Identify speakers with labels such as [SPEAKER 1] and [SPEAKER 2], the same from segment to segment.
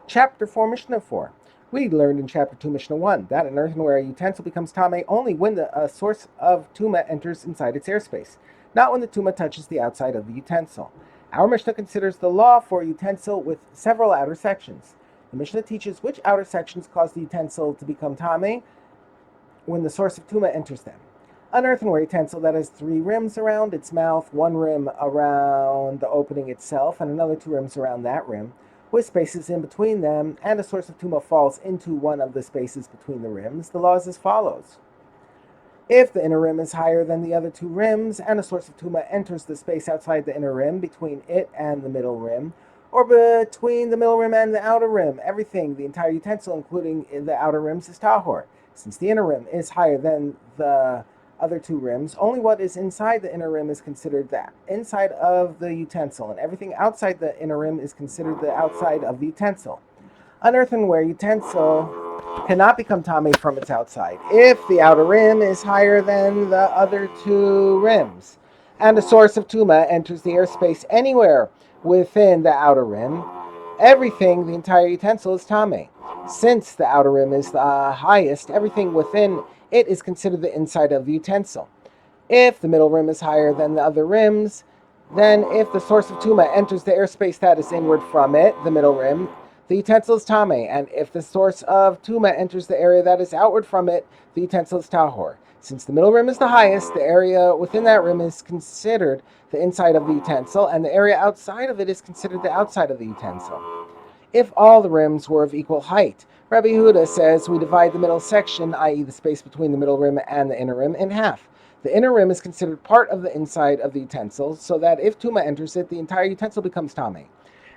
[SPEAKER 1] Chapter 4, Mishnah 4. We learned in Chapter 2, Mishnah 1, that an earthenware utensil becomes tameh only when a source of tumah enters inside its airspace, not when the tumah touches the outside of the utensil. Our Mishnah considers the law for a utensil with several outer sections. The Mishnah teaches which outer sections cause the utensil to become tameh when the source of tumah enters them. An earthenware utensil that has 3 rims around its mouth, 1 rim around the opening itself, and another 2 rims around that rim, with spaces in between them, and a source of tumah falls into one of the spaces between the rims, the law is as follows. If the inner rim is higher than the other 2 rims, and a source of tumah enters the space outside the inner rim, between it and the middle rim, or between the middle rim and the outer rim, everything, the entire utensil, including the outer rims, is tahor. Since the inner rim is higher than the other 2 rims, only what is inside the inner rim is considered the inside of the utensil, and everything outside the inner rim is considered the outside of the utensil. An earthenware utensil cannot become tameh from its outside if the outer rim is higher than the other 2 rims, and a source of tumah enters the airspace anywhere within the outer rim. Everything, the entire utensil, is tameh. Since the outer rim is the highest, everything within it is considered the inside of the utensil. If the middle rim is higher than the other rims, then if the source of tumah enters the airspace that is inward from it, the middle rim, the utensil is tameh, and if the source of tumah enters the area that is outward from it, the utensil is tahor. Since the middle rim is the highest, the area within that rim is considered the inside of the utensil, and the area outside of it is considered the outside of the utensil. If all the rims were of equal height, Rabbi Yehuda says we divide the middle section, i.e. the space between the middle rim and the inner rim, in half. The inner rim is considered part of the inside of the utensil, so that if tumah enters it, the entire utensil becomes tameh.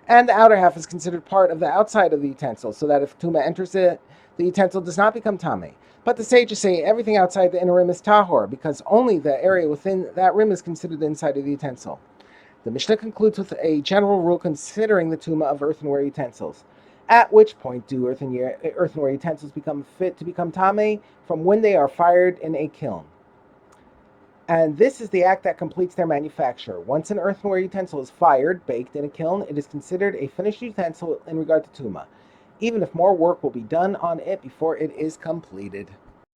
[SPEAKER 1] And the outer half is considered part of the outside of the utensil, so that if tumah enters it, the utensil does not become tameh. But the sages say everything outside the inner rim is tahor, because only the area within that rim is considered the inside of the utensil. The Mishnah concludes with a general rule considering the tumah of earthenware utensils. At which point do earthenware utensils become fit to become tameh? From when they are fired in a kiln. And this is the act that completes their manufacture. Once an earthenware utensil is fired, baked in a kiln, it is considered a finished utensil in regard to tumah, even if more work will be done on it before it is completed.